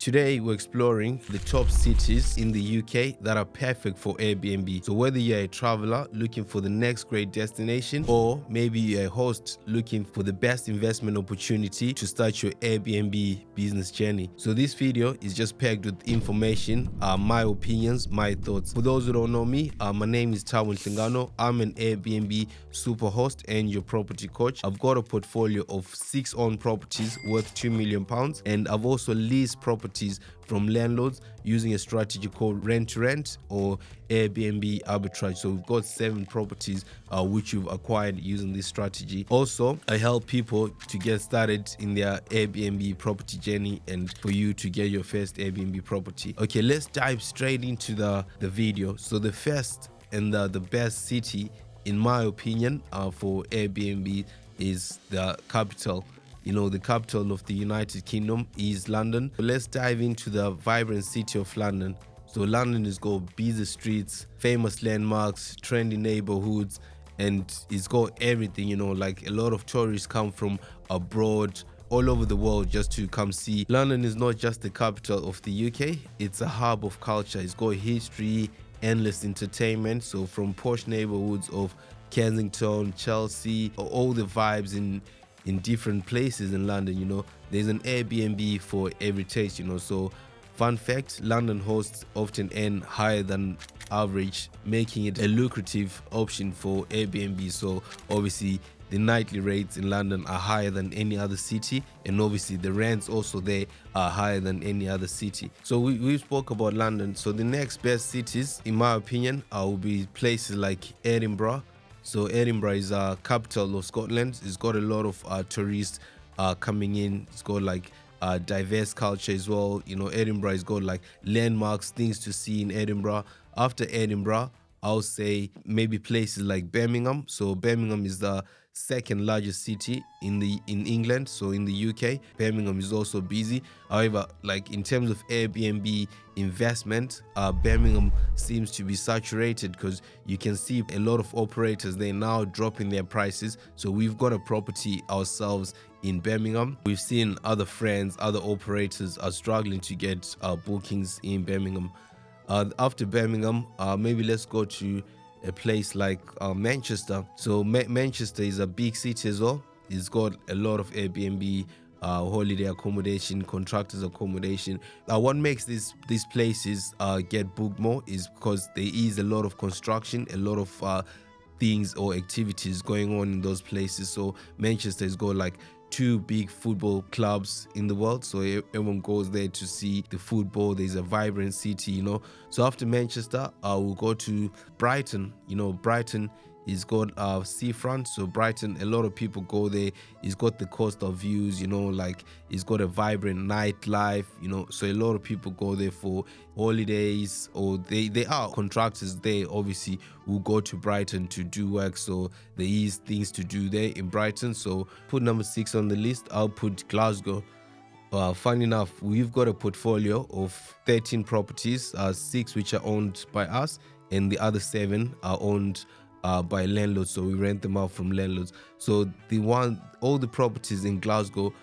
Today we're exploring the top cities in the UK that are perfect for Airbnb. So whether you're a traveler looking for the next great destination, or maybe you're a host looking for the best investment opportunity to start your Airbnb business journey. So this video is just packed with information, my opinions, my thoughts. For those who don't know me, my name is Tawun Singano. I'm an Airbnb super host and your property coach. I've got a portfolio of 6 owned properties worth £2 million, and I've also leased properties from landlords using a strategy called rent to rent or Airbnb arbitrage. So we've got 7 properties which you've acquired using this strategy. Also, I help people to get started in their Airbnb property journey and for you to get your first Airbnb property. Okay, let's dive straight into the video. So the first and the best city, in my opinion, for Airbnb is the capital. The capital of the United Kingdom is London. So let's dive into the vibrant city of London. So London has got busy streets, famous landmarks, trendy neighborhoods, and it's got everything, like a lot of tourists come from abroad, all over the world just to come see. London is not just the capital of the UK, it's a hub of culture. It's got history, endless entertainment. So from posh neighborhoods of Kensington, Chelsea, all the vibes in different places in London, there's an Airbnb for every taste, So fun fact, London hosts often earn higher than average, making it a lucrative option for Airbnb. So obviously the nightly rates in London are higher than any other city, and obviously the rents also there are higher than any other city. So we spoke about London. So the next best cities, in my opinion, will be places like Edinburgh. So Edinburgh is a capital of Scotland. It's got a lot of tourists coming in. It's got like diverse culture as well. Edinburgh has got like landmarks, things to see in Edinburgh. After Edinburgh, I'll say maybe places like Birmingham. So Birmingham is the second largest city in England. So in the UK, Birmingham is also busy. However, like in terms of Airbnb investment, Birmingham seems to be saturated because you can see a lot of operators, they're now dropping their prices. So we've got a property ourselves in Birmingham. We've seen other friends, other operators are struggling to get bookings in Birmingham. After Birmingham, maybe let's go to a place like Manchester. So Manchester is a big city as well. It's got a lot of Airbnb, holiday accommodation, contractors accommodation. What makes these places get booked more is because there is a lot of construction, a lot of things or activities going on in those places. So Manchester has got like 2 big football clubs in the world, so everyone goes there to see the football. There's a vibrant city, So after Manchester, we'll go to Brighton. Brighton is got seafront, so Brighton, a lot of people go there. It's got the coastal views, like it's got a vibrant nightlife, so a lot of people go there for holidays, or they are contractors there, obviously, who go to Brighton to do work. So there is things to do there in Brighton. So put number 6 on the list. I'll put Glasgow. Fun enough, we've got a portfolio of 13 properties, 6 which are owned by us, and the other 7 are owned by landlords, so we rent them out from landlords. So all the properties in Glasgow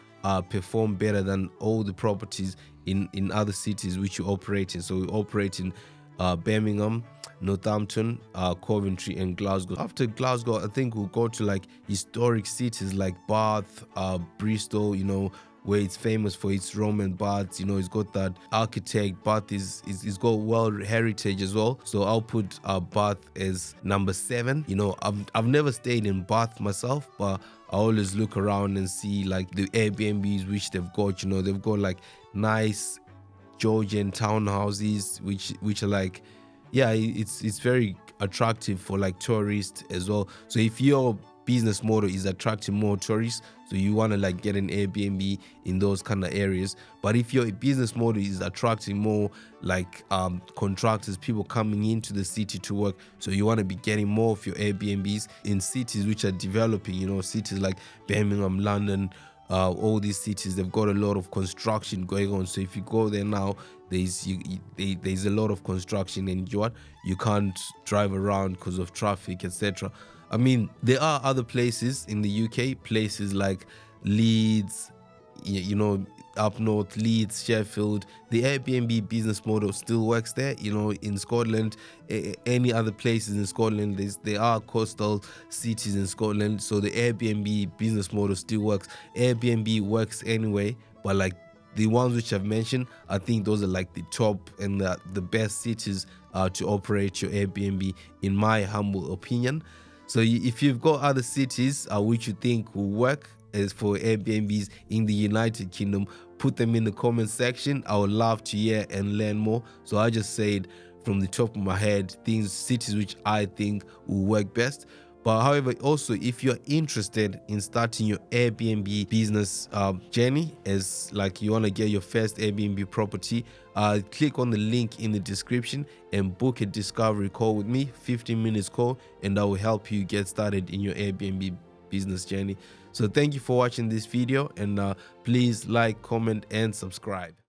perform better than all the properties in other cities which you operate in. So we operate in Birmingham, Northampton, Coventry, and Glasgow. After Glasgow, I think we'll go to like historic cities like Bath, Bristol, where it's famous for its Roman baths. It's got that architect. Bath is got world heritage as well. So I'll put Bath as number 7. I've never stayed in Bath myself, but I always look around and see like the Airbnbs which they've got. They've got like nice Georgian townhouses which are like, yeah, it's very attractive for like tourists as well. So if your business model is attracting more tourists, so you want to like get an Airbnb in those kind of areas. But if your business model is attracting more like contractors, people coming into the city to work, so you want to be getting more of your Airbnbs in cities which are developing, cities like Birmingham, London, all these cities, they've got a lot of construction going on. So if you go there now, there's a lot of construction, and you can't drive around because of traffic, etc. I mean, there are other places in the UK, places like Leeds, up north, Leeds, Sheffield, the Airbnb business model still works there. You know, in Scotland, any other places in Scotland, there are coastal cities in Scotland, so the Airbnb business model still works. Airbnb works anyway, but like the ones which I've mentioned, I think those are like the top and the best cities to operate your Airbnb, in my humble opinion. So if you've got other cities which you think will work as for Airbnbs in the United Kingdom, put them in the comment section. I would love to hear and learn more. So I just said from the top of my head cities which I think will work best. But however, also if you're interested in starting your Airbnb business journey, as like you want to get your first Airbnb property, click on the link in the description and book a discovery call with me, 15 minutes call, and that will help you get started in your Airbnb business journey. So thank you for watching this video, and please like, comment, and subscribe.